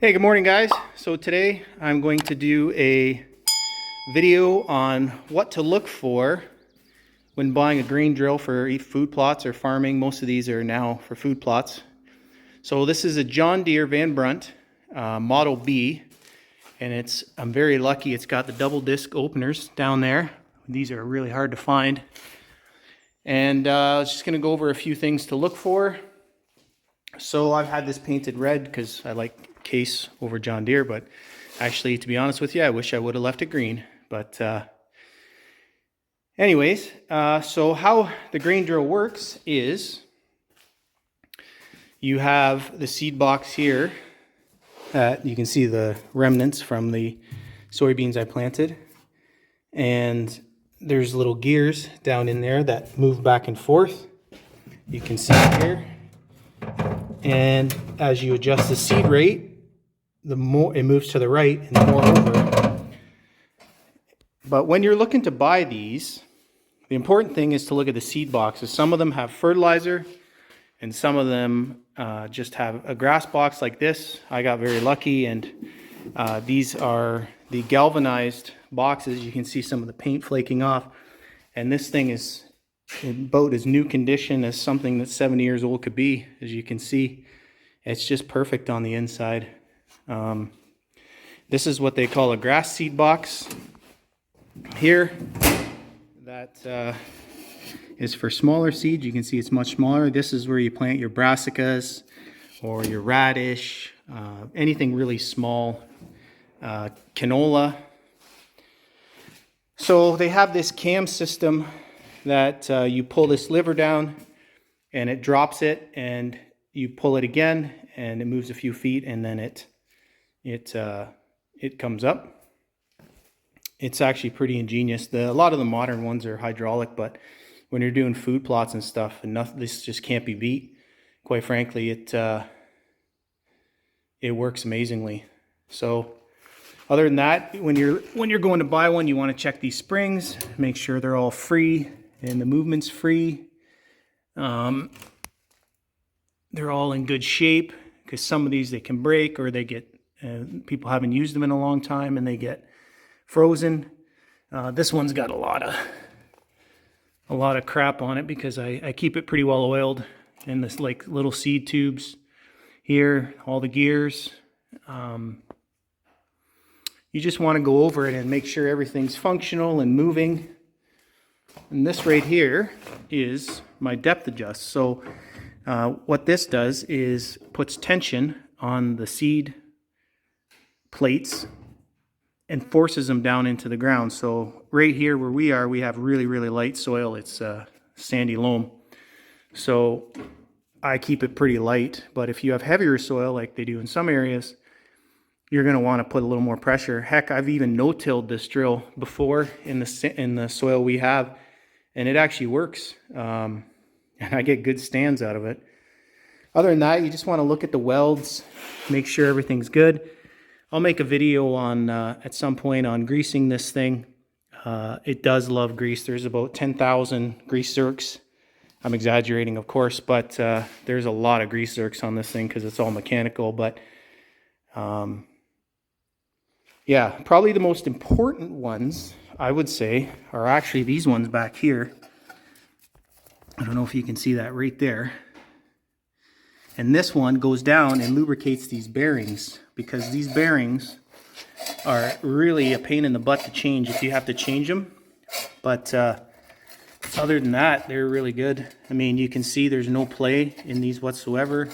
Hey, good morning guys. So today I'm going to do a video on what to look for when buying a green drill for food plots or farming. Most of these are now for food plots. So this is a John Deere Van Brunt Model B, and I'm very lucky it's got the double disc openers down there. These are really hard to find. And I was just going to go over a few things to look for. So I've had this painted red because I like case over John Deere, but actually, to be honest with you, I wish I would have left it green. But anyways, so how the green drill works is you have the seed box here. You can see the remnants from the soybeans I planted, and there's little gears down in there that move back and forth. You can see it here. And as you adjust the seed rate, the more it moves to the right and the more over. But when you're looking to buy these, the important thing is to look at the seed boxes. Some of them have fertilizer and some of them just have a grass box like this. I got very lucky, and these are the galvanized boxes. You can see some of the paint flaking off, and this thing is about as new condition as something that's 70 years old could be. As you can see, it's just perfect on the inside. This is what they call a grass seed box here. That is for smaller seeds. You can see it's much smaller. This is where you plant your brassicas or your radish, anything really small, canola. So they have this cam system that you pull this lever down and it drops it, and you pull it again and it moves a few feet, and then it comes up. It's actually pretty ingenious. A lot of the modern ones are hydraulic, but when you're doing food plots and stuff, this just can't be beat. Quite frankly, it works amazingly. So other than that, when you're going to buy one, you want to check these springs, make sure they're all free and the movement's free. They're all in good shape, because some of these they can break, or they get people haven't used them in a long time and they get frozen. This one's got a lot of crap on it because I keep it pretty well oiled. And this like little seed tubes here, all the gears. You just want to go over it and make sure everything's functional and moving. And this right here is my depth adjust. So what this does is puts tension on the seed plates and forces them down into the ground. So right here where we are, we have really, really light soil. It's sandy loam. So I keep it pretty light. But if you have heavier soil like they do in some areas, you're going to want to put a little more pressure. Heck, I've even no-tilled this drill before in the soil we have, and it actually works. And I get good stands out of it. Other than that, you just want to look at the welds, make sure everything's good. I'll make a video on at some point on greasing this thing. It does love grease. There's about 10,000 grease zerks. I'm exaggerating, of course, but there's a lot of grease zerks on this thing because it's all mechanical. But yeah, probably the most important ones, I would say, are actually these ones back here. I don't know if you can see that right there. And this one goes down and lubricates these bearings, because these bearings are really a pain in the butt to change if you have to change them. But other than that, they're really good. I mean, you can see there's no play in these whatsoever.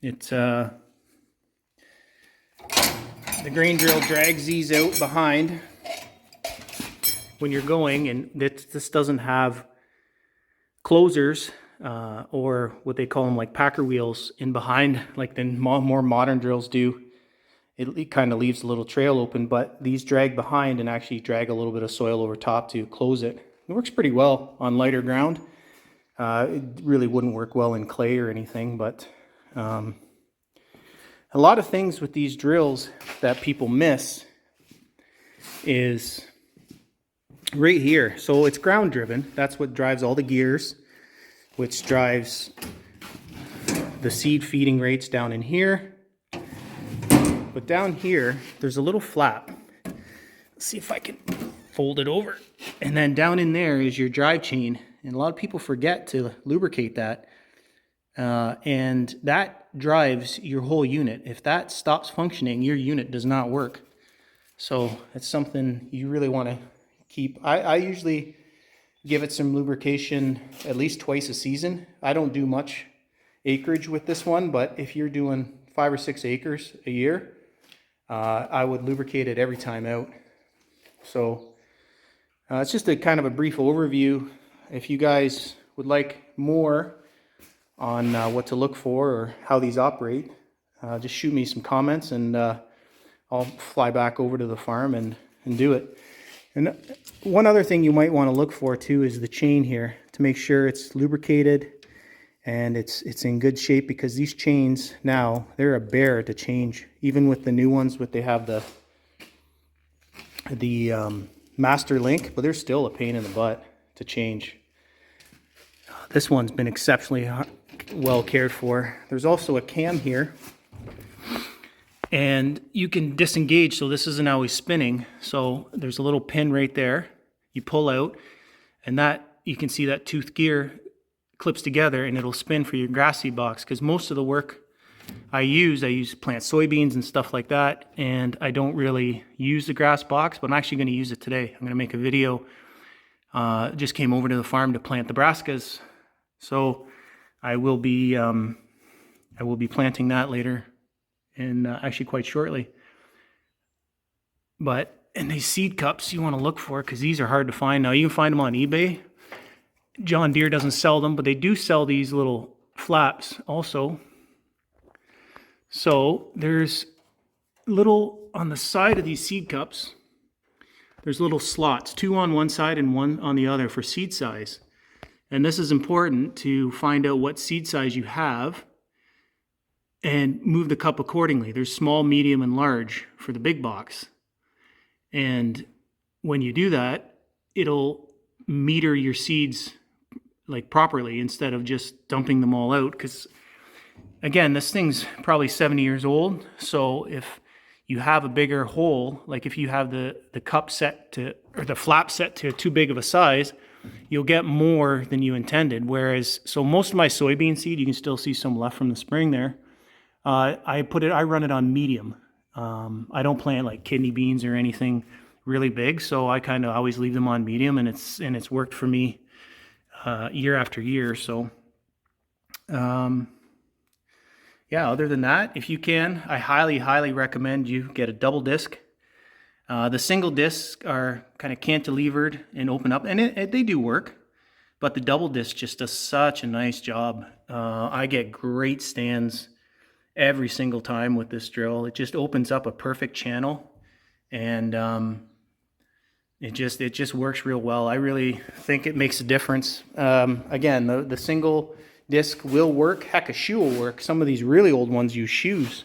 The green drill drags these out behind when you're going, and this doesn't have closers or what they call them, like packer wheels in behind like the more modern drills do. It kind of leaves a little trail open, but these drag behind and actually drag a little bit of soil over top to close it. It works pretty well on lighter ground. It really wouldn't work well in clay or anything, but a lot of things with these drills that people miss is right here. So it's ground driven. That's what drives all the gears, which drives the seed feeding rates down in here. But down here, there's a little flap. Let's see if I can fold it over. And then down in there is your drive chain. And a lot of people forget to lubricate that. And that drives your whole unit. If that stops functioning, your unit does not work. So it's something you really want to keep. I usually give it some lubrication at least twice a season. I don't do much acreage with this one, but if you're doing 5 or 6 acres a year, I would lubricate it every time out. So it's just a kind of a brief overview. If you guys would like more on what to look for or how these operate, just shoot me some comments, and I'll fly back over to the farm and do it. And one other thing you might want to look for too is the chain here, to make sure it's lubricated and it's in good shape, because these chains now, they're a bear to change. Even with the new ones, they have the master link, but they're still a pain in the butt to change. This one's been exceptionally well cared for. There's also a cam here, and you can disengage, so this isn't always spinning. So there's a little pin right there. You pull out, and that, you can see that tooth gear clips together, and it'll spin for your grass seed box. Because most of the work I use to plant soybeans and stuff like that, and I don't really use the grass box, but I'm actually going to use it today. I'm going to make a video. Just came over to the farm to plant the brassicas, so I will be planting that later, and actually quite shortly. But in these seed cups, you want to look for, because these are hard to find now. You can find them on eBay. John Deere doesn't sell them, but they do sell these little flaps also. So there's little, on the side of these seed cups, there's little slots, 2 on one side and 1 on the other for seed size. And this is important to find out what seed size you have and move the cup accordingly. There's small, medium, and large for the big box. And when you do that, it'll meter your seeds like properly, instead of just dumping them all out. Because again, this thing's probably 70 years old. So if you have a bigger hole, like if you have the cup set to, or the flap set to too big of a size, you'll get more than you intended. Whereas, so most of my soybean seed, you can still see some left from the spring there. I run it on medium. I don't plant like kidney beans or anything really big, so I kind of always leave them on medium, and it's worked for me year after year. So yeah, other than that, if you can, I highly recommend you get a double disc. The single discs are kind of cantilevered and open up, and they do work, but the double disc just does such a nice job. I get great stands every single time with this drill. It just opens up a perfect channel, and it just works real well. I really think it makes a difference. Again, the single disc will work. Heck, a shoe will work. Some of these really old ones use shoes,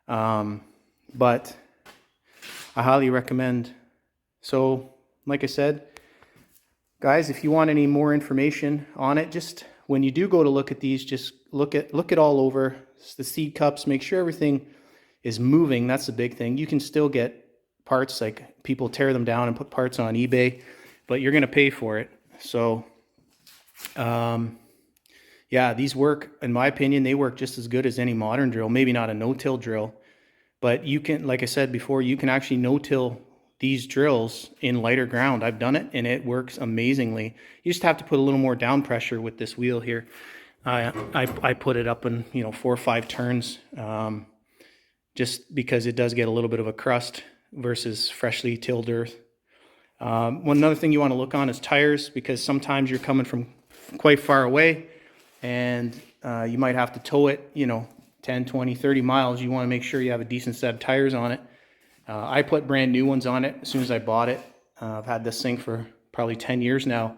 but I highly recommend. So, like I said, guys, if you want any more information on it, just when you do go to look at these, just look it all over. The seed cups, make sure everything is moving. That's the big thing. You can still get parts, like people tear them down and put parts on eBay, but you're going to pay for it. So yeah, these work, in my opinion, they work just as good as any modern drill. Maybe not a no-till drill, but you can, like I said before, you can actually no-till these drills in lighter ground. I've done it, and it works amazingly. You just have to put a little more down pressure with this wheel here. I put it up in 4 or 5 turns, just because it does get a little bit of a crust versus freshly tilled earth. One other thing you want to look on is tires, because sometimes you're coming from quite far away, and you might have to tow it 10, 20, 30 miles. You want to make sure you have a decent set of tires on it. I put brand new ones on it as soon as I bought it. I've had this thing for probably 10 years now.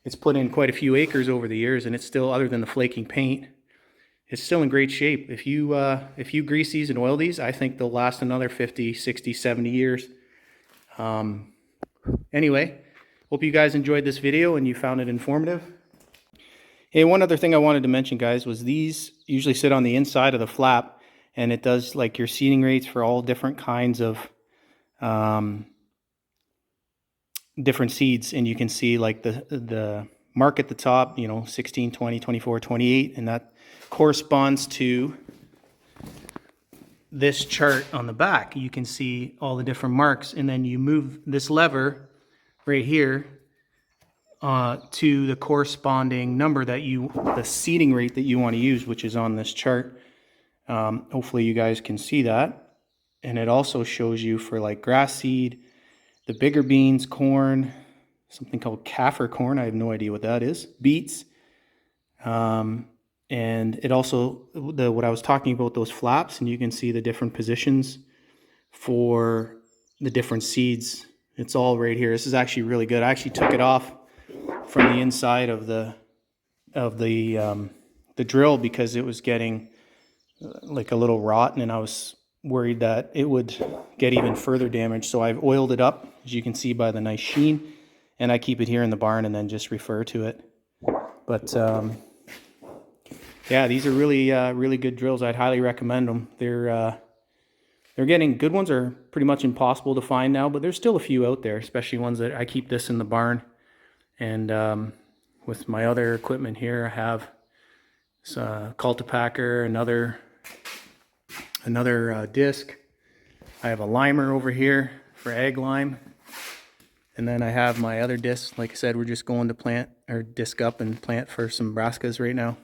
It's put in quite a few acres over the years, and it's still, other than the flaking paint, it's still in great shape. If you grease these and oil these, I think they'll last another 50, 60, 70 years. Anyway, hope you guys enjoyed this video and you found it informative. Hey, one other thing I wanted to mention, guys, was these usually sit on the inside of the flap, and it does like your seeding rates for all different kinds of different seeds. And you can see like the mark at the top, you know, 16, 20, 24, 28, and that corresponds to this chart on the back. You can see all the different marks, and then you move this lever right here to the corresponding number that the seeding rate that you want to use, which is on this chart. Hopefully you guys can see that. And it also shows you for like grass seed, the bigger beans, corn, something called kaffir corn. I have no idea what that is. Beets. And it also, what I was talking about, those flaps, and you can see the different positions for the different seeds. It's all right here. This is actually really good. I actually took it off from the inside of the drill because it was getting like a little rotten, and I was worried that it would get even further damaged. So I've oiled it up, as you can see by the nice sheen, and I keep it here in the barn and then just refer to it. But yeah, these are really really good drills. I'd highly recommend them. They're getting good ones are pretty much impossible to find now, but there's still a few out there, especially ones that I keep this in the barn. And with my other equipment here, I have a cultipacker, another disc. I have a limer over here for egg lime. And then I have my other disc. Like I said, we're just going to plant or disc up and plant for some brassicas right now.